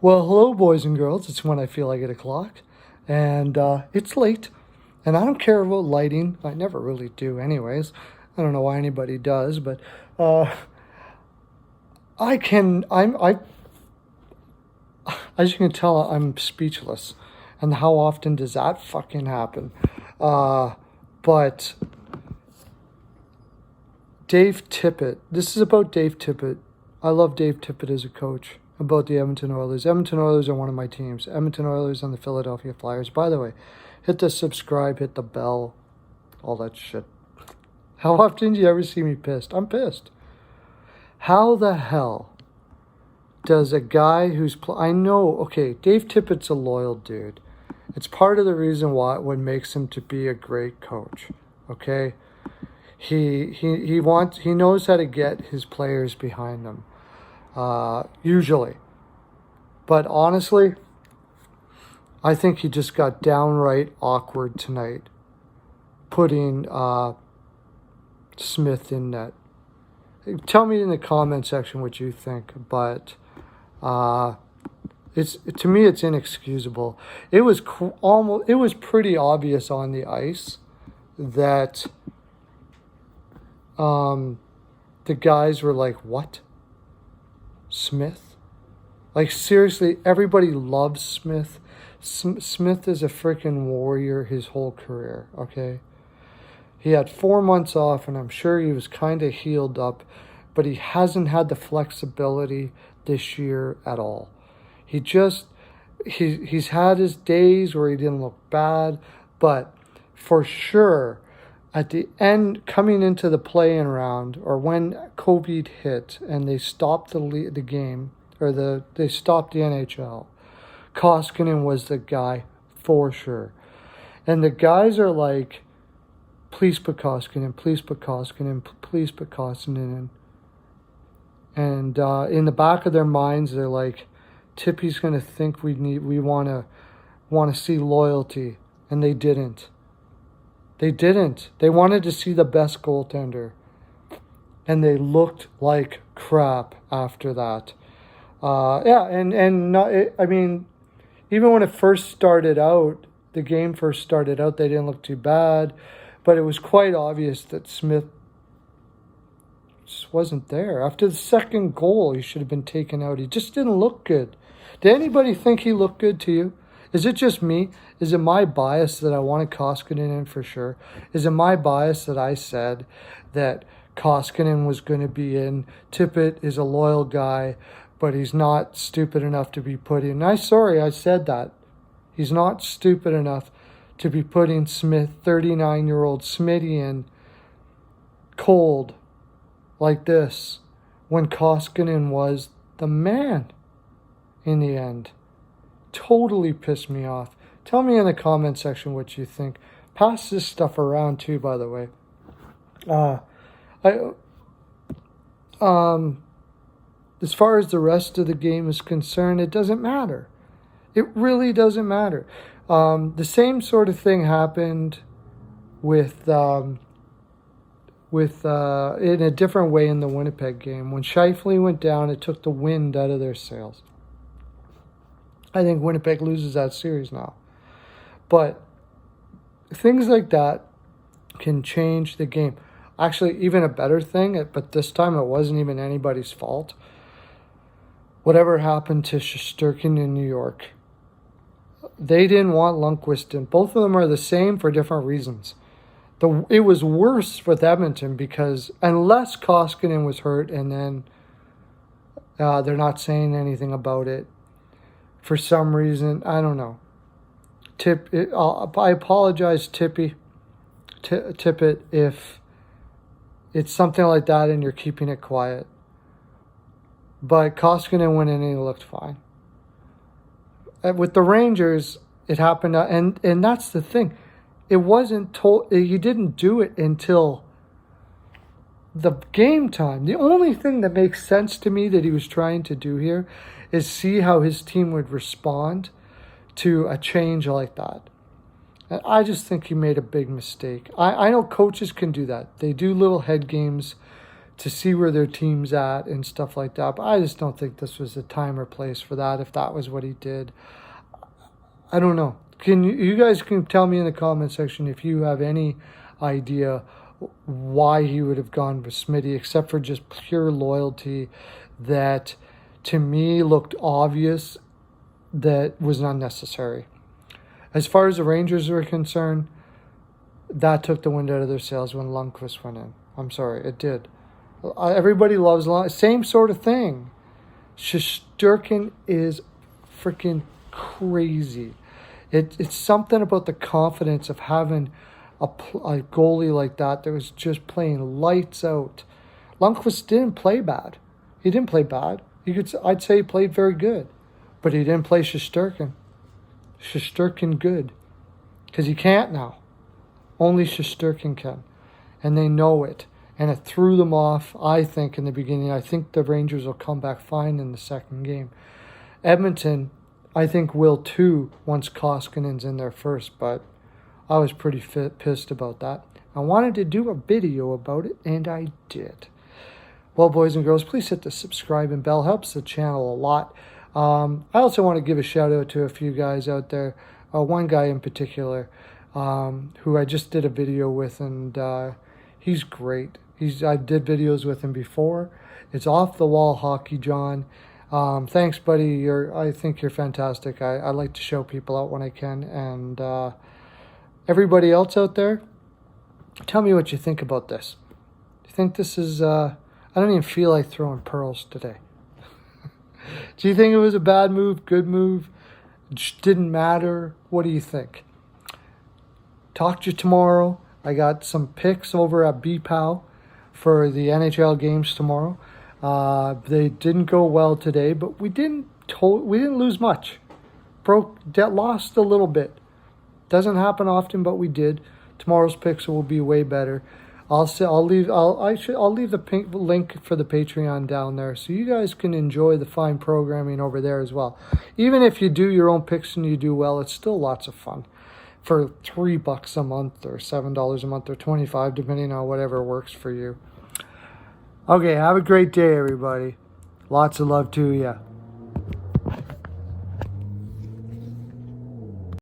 Well, hello, boys and girls. It's when I feel like 8 o'clock, and it's late, and I don't care about lighting. I never really do, anyways. I don't know why anybody does, but uh, I can. As you can tell, I'm speechless, and how often does that fucking happen? But Dave Tippett. This is about Dave Tippett. I love Dave Tippett as a coach. About the Edmonton Oilers. Edmonton Oilers are one of my teams. Edmonton Oilers and the Philadelphia Flyers. By the way, hit the subscribe, hit the bell, all that shit. How often do you ever see me pissed? I'm pissed. How the hell does a guy who's... I know, okay, Dave Tippett's a loyal dude. It's part of the reason why what makes him to be a great coach, okay? He knows how to get his players behind him. Usually. But honestly, I think he just got downright awkward tonight putting Smith in net. Tell me in the comment section what you think, but it's to me it's inexcusable. It was pretty obvious on the ice that the guys were like, "What? Smith?" Like, seriously, everybody loves Smith. Smith is a freaking warrior his whole career, okay? He had 4 months off, and I'm sure he was kind of healed up, but he hasn't had the flexibility this year at all. He's had his days where he didn't look bad, but for sure, at the end, coming into the play-in round, or when COVID hit and they stopped the game, or they stopped the NHL, Koskinen was the guy for sure. And the guys are like, please put Koskinen, please put Koskinen, please put Koskinen in. And in the back of their minds, they're like, Tippy's going to think we want to see loyalty, and they didn't. They didn't. They wanted to see the best goaltender. And they looked like crap after that. I mean, even when it first started out, the game first started out, they didn't look too bad. But it was quite obvious that Smith just wasn't there. After the second goal, he should have been taken out. He just didn't look good. Did anybody think he looked good to you? Is it just me? Is it my bias that I wanted Koskinen in for sure? Is it my bias that I said that Koskinen was going to be in? Tippett is a loyal guy, but he's not stupid enough to be put in. I said that. He's not stupid enough to be putting Smith, 39-year-old Smitty, in cold like this when Koskinen was the man in the end. Totally pissed me off. Tell me in the comment section what you think. Pass this stuff around too, by the way. As far as the rest of the game is concerned, it doesn't matter. It really doesn't matter. The same sort of thing happened with in a different way in the Winnipeg game. When Scheifele went down, it took the wind out of their sails. I think Winnipeg loses that series now. But things like that can change the game. Actually, even a better thing, but this time it wasn't even anybody's fault. Whatever happened to Shesterkin in New York, they didn't want Lundqvist in. Both of them are the same for different reasons. It was worse with Edmonton because unless Koskinen was hurt and then they're not saying anything about it, for some reason, I don't know. I apologize, Tippett, if it's something like that and you're keeping it quiet. But Koskinen went in and he looked fine. With the Rangers, it happened, and that's the thing. It wasn't told. He didn't do it until the game time. The only thing that makes sense to me that he was trying to do here is see how his team would respond to a change like that. And I just think he made a big mistake. I know coaches can do that. They do little head games to see where their team's at and stuff like that. But I just don't think this was the time or place for that, if that was what he did. I don't know. You guys can tell me in the comment section if you have any idea why he would have gone with Smitty, except for just pure loyalty that to me looked obvious that was unnecessary. As far as the Rangers were concerned, that took the wind out of their sails when Lundqvist went in. I'm sorry, it did. Everybody loves Lundqvist. Same sort of thing. Shesterkin is freaking crazy. It's something about the confidence of having a goalie like that was just playing lights out. Lundqvist didn't play bad. He didn't play bad. I'd say he played very good. But he didn't play Shesterkin. Shesterkin good. Because he can't now. Only Shesterkin can. And they know it. And it threw them off, I think, in the beginning. I think the Rangers will come back fine in the second game. Edmonton, I think, will too once Koskinen's in there first. But I was pretty pissed about that. I wanted to do a video about it, and I did. Well, boys and girls, please hit the subscribe and bell. Helps the channel a lot. I also want to give a shout out to a few guys out there. One guy in particular who I just did a video with, and he's great. I did videos with him before. It's Off the Wall Hockey John. Thanks, buddy. I think you're fantastic. I like to show people out when I can. And everybody else out there, tell me what you think about this. Do you think this is... I don't even feel like throwing pearls today. Do you think it was a bad move, good move? It just didn't matter? What do you think? Talk to you tomorrow. I got some picks over at BPAL for the NHL games tomorrow. They didn't go well today, but we didn't lose much. Lost a little bit. Doesn't happen often, but we did. Tomorrow's picks will be way better. I'll leave the link for the Patreon down there so you guys can enjoy the fine programming over there as well. Even if you do your own picks and you do well, it's still lots of fun. For $3 a month or $7 a month or $25, depending on whatever works for you. Okay, have a great day, everybody. Lots of love to you.